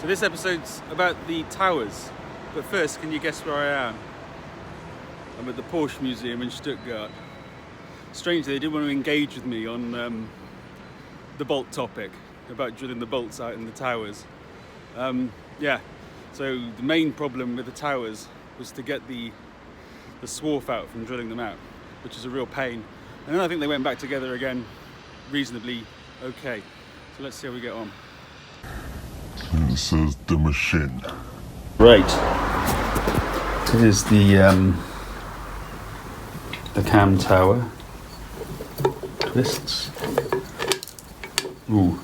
So this episode's about the towers, but first, can you guess where I am? I'm at the Porsche Museum in Stuttgart. Strangely, they didn't want to engage with me on the bolt topic, about drilling the bolts out in the towers. Yeah, so the main problem with the towers was to get the Swarf out from drilling them out, which is a real pain. And then I think they went back together again reasonably okay. So let's see how we get on. This is the machine. Right. Here's the cam tower. Twists. Ooh.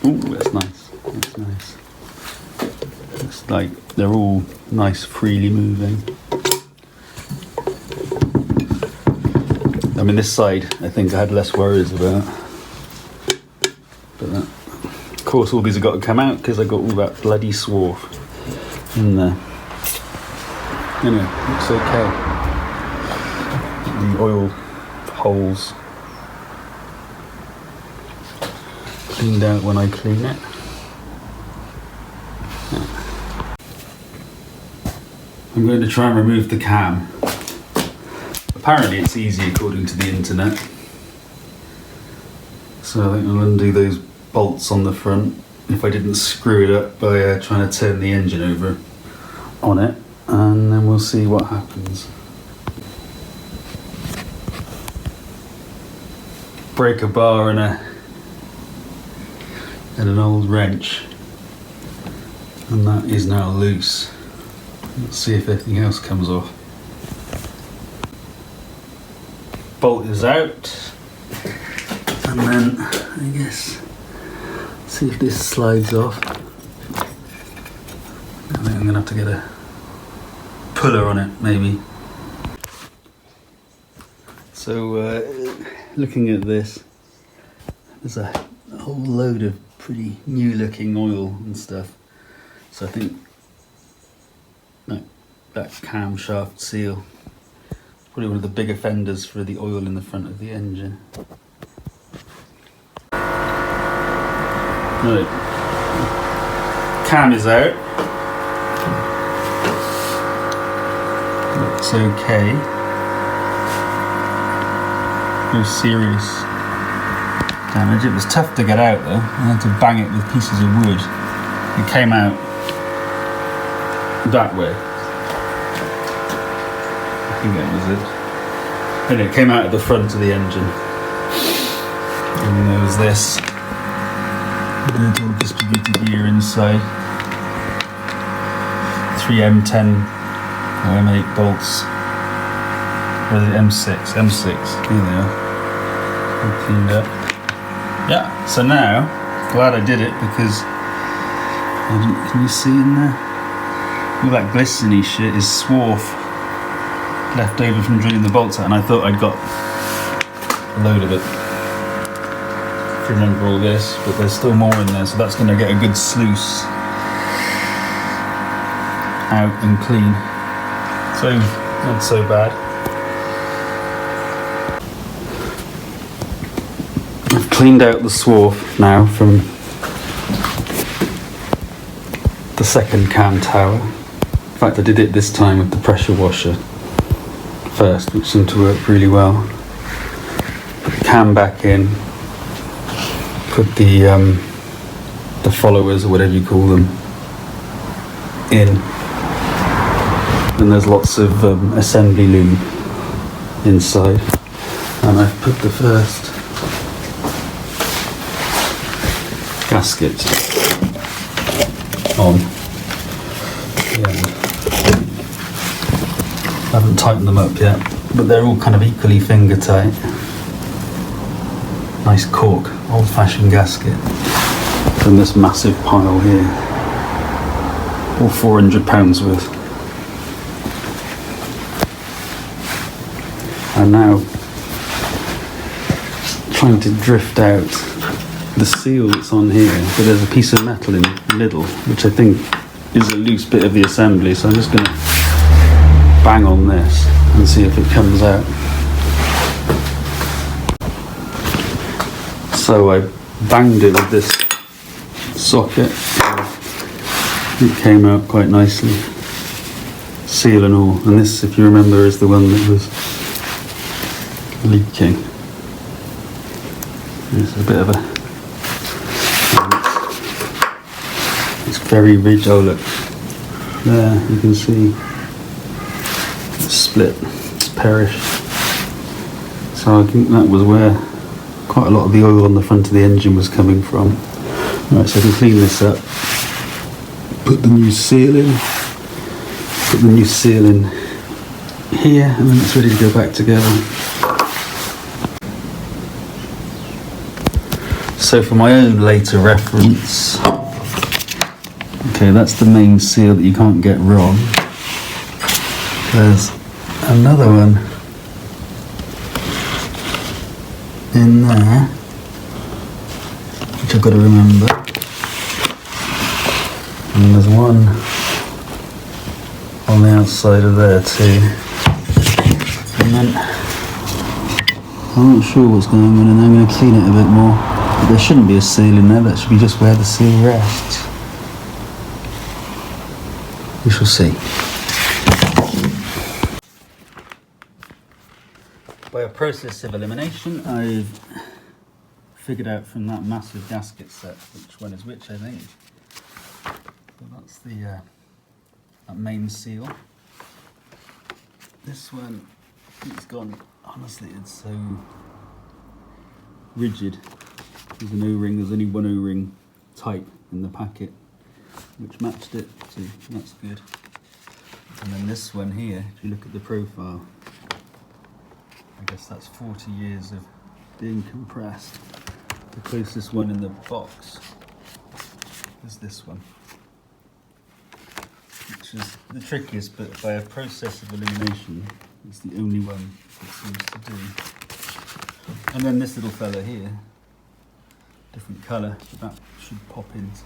Ooh, that's nice. That's nice. It's like they're all nice, freely moving. I mean, this side, I think I had less worries about. But of course, all these have got to come out because I got all that bloody Swarf in there. Anyway, looks okay. The oil holes cleaned out when I clean it. I'm going to try and remove the cam. Apparently it's easy according to the internet. So I think I'll undo those bolts on the front if I didn't screw it up by trying to turn the engine over on it, and then we'll see what happens. Break a bar and an old wrench, and that is now loose. Let's see if anything else comes off. Bolt is out, and then I guess see if this slides off. I think I'm gonna have to get a puller on it, maybe. So looking at this, there's a whole load of pretty new looking oil and stuff. So I think that camshaft seal, probably one of the big offenders for the oil in the front of the engine. Right, cam is out. Looks okay. No serious damage. It was tough to get out though. I had to bang it with pieces of wood. It came out that way. I think that was it. And it came out at the front of the engine. And then there was this little distributed gear inside. 3 M10 or M8 bolts. Or the M6. Here they are. All cleaned up. Yeah, so now, glad I did it because, can you see in there? All that glistening shit is Swarf left over from drilling the bolts out, and I thought I'd got a load of it. If you remember all this, but there's still more in there, so that's going to get a good sluice out and clean. So, not so bad. I've cleaned out the Swarf now from the second cam tower. In fact, I did it this time with the pressure washer first, which seemed to work really well. Put the cam back in, put the followers, or whatever you call them, in. And there's lots of assembly lube inside. And I've put the first gaskets on the end. I haven't tightened them up yet, but they're all kind of equally finger tight. Nice cork, old-fashioned gasket. And this massive pile here, all £400 worth. And now trying to drift out the seal that's on here, but there's a piece of metal in the middle, which I think is a loose bit of the assembly, so I'm just going to bang on this and see if it comes out. So I banged it with this socket. It came out quite nicely, seal and all. And this, if you remember, is the one that was leaking. There's a bit of a, it's very ridged. Oh look, there you can see it's split, it's perished. So I think that was where quite a lot of the oil on the front of the engine was coming from. Right, so I can clean this up, put the new seal in, here, and then it's ready to go back together. So for my own later reference, okay, that's the main seal that you can't get wrong. There's another one in there, which I've got to remember. And there's one on the outside of there too. And then I'm not sure what's going on, and I'm going to clean it a bit more. But there shouldn't be a seal in there, that should be just where the seal rests. We shall see. By a process of elimination, I've figured out from that massive gasket set which one is which, I think. So that's the that main seal. This one, it's gone, honestly, it's so rigid. There's an O-ring, there's only one O-ring type in the packet which matched it, so that's good. And then this one here, if you look at the profile, I guess that's 40 years of being compressed. The closest one in the box is this one, which is the trickiest, but by a process of elimination, it's the only one that seems to do. And then this little fella here, different colour, but that should pop into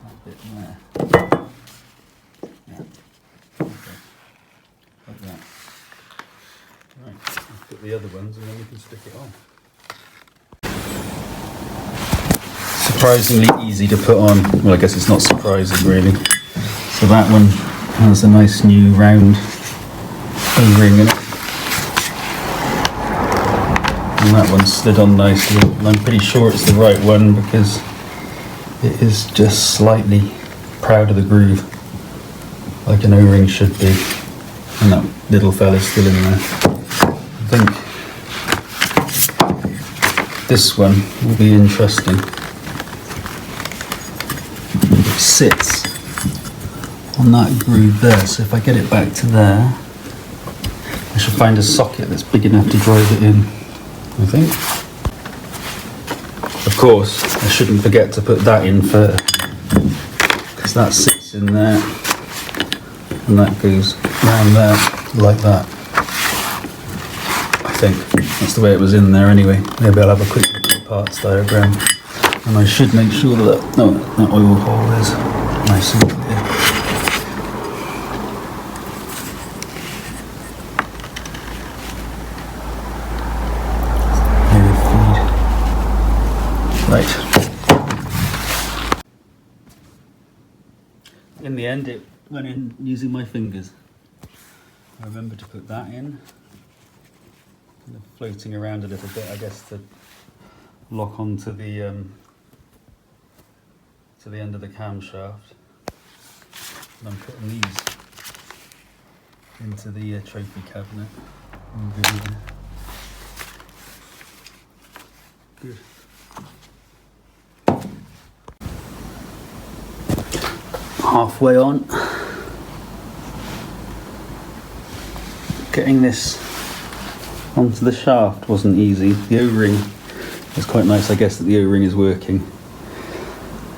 that bit there. Yeah. Okay. Like that. Right, let's put the other ones and then we can stick it on. Surprisingly easy to put on. Well, I guess it's not surprising really. So that one has a nice new round O-ring in it. And that one slid on nicely. And I'm pretty sure it's the right one because it is just slightly proud of the groove, like an O-ring should be. And that little fella's still in there. I think this one will be interesting. It sits on that groove there, so if I get it back to there, I should find a socket that's big enough to drive it in, I think. Of course, I shouldn't forget to put that in first, because that sits in there, and that goes round there, like that. I think that's the way it was in there anyway. Maybe I'll have a quick look at the parts diagram, and I should make sure that that oil hole is nice and clear. Right. In the end, it went in using my fingers. I remember to put that in, kind of floating around a little bit, I guess, to lock onto the end of the camshaft. And I'm putting these into the trophy cabinet. Good. Halfway on. Getting this onto the shaft wasn't easy. The O-ring is quite nice, I guess, that the O-ring is working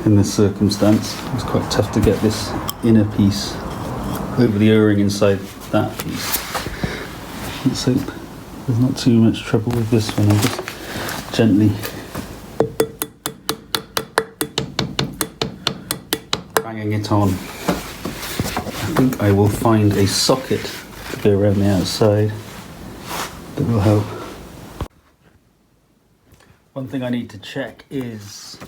in this circumstance. It's quite tough to get this inner piece over the O-ring inside that piece. Let's hope there's not too much trouble with this one. I'm just gently banging it on. I think I will find a socket to go around the outside that will help. One thing I need to check is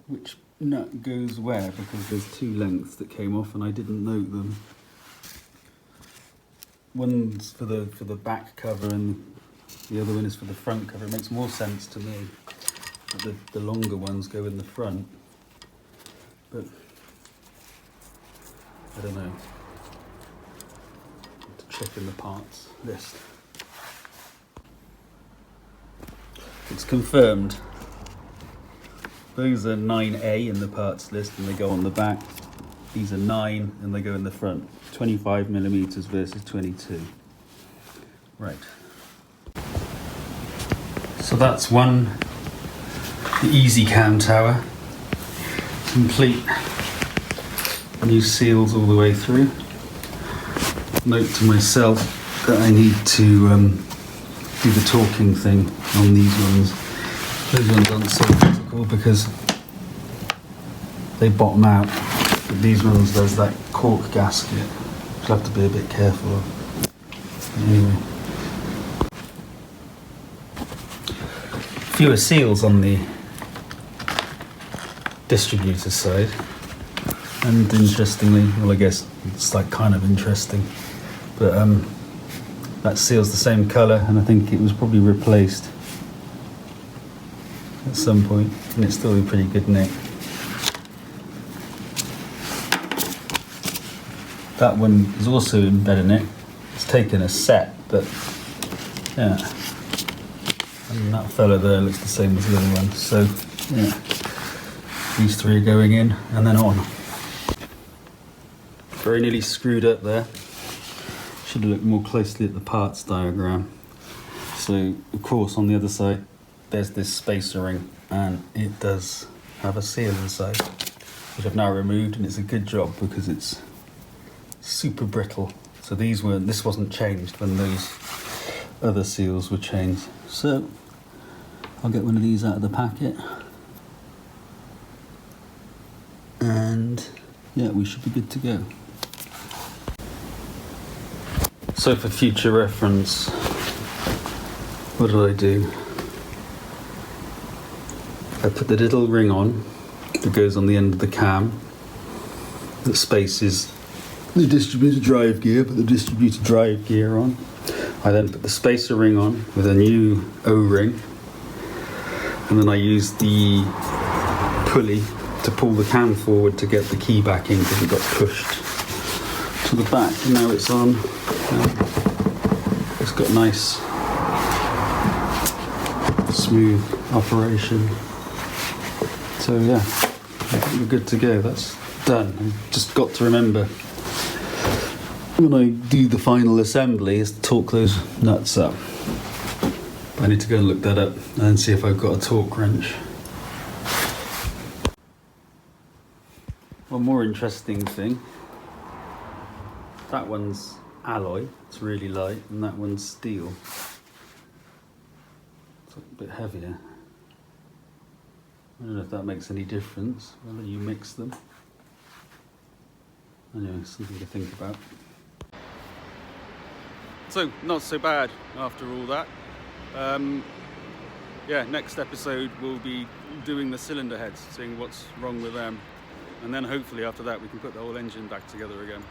which nut goes where, because there's two lengths that came off and I didn't note them. One's for the back cover and the other one is for the front cover. It makes more sense to me that the longer ones go in the front, but I don't know. Have to check in the parts list. It's confirmed. Those are 9A in the parts list and they go on the back. These are 9 and they go in the front. 25mm versus 22. Right. So that's one, the easy cam tower. Complete. New seals all the way through. Note to myself that I need to do the talking thing on these ones. Those ones aren't so critical because they bottom out. But these ones, there's that cork gasket, which I'll have to be a bit careful of. Anyway. Fewer seals on the distributor side. And interestingly, well, I guess it's like kind of interesting, but that seal's the same colour, and I think it was probably replaced at some point, and it's still in pretty good nick. That one is also in better nick. It's taken a set, but yeah. And that fella there looks the same as the other one. So yeah, these three are going in and then on. Very nearly screwed up there. Should have looked more closely at the parts diagram. So of course on the other side there's this spacer ring and it does have a seal inside, which I've now removed, and it's a good job because it's super brittle. So this wasn't changed when those other seals were changed. So I'll get one of these out of the packet and yeah, we should be good to go. So for future reference, what did I do? I put the little ring on that goes on the end of the cam that spaces the distributor drive gear, put the distributor drive gear on. I then put the spacer ring on with a new O-ring, and then I used the pulley to pull the cam forward to get the key back in because it got pushed to the back, and now it's on. It's got nice smooth operation. So yeah, I think we're good to go. That's done. I've just got to remember when I do the final assembly is to torque those nuts up. I need to go and look that up and see if I've got a torque wrench. One more interesting thing, that one's alloy, it's really light, and that one's steel. It's a bit heavier. I don't know if that makes any difference, whether you mix them. Anyway, something to think about. So, not so bad after all that. Yeah, next episode we'll be doing the cylinder heads, seeing what's wrong with them. And then hopefully after that we can put the whole engine back together again.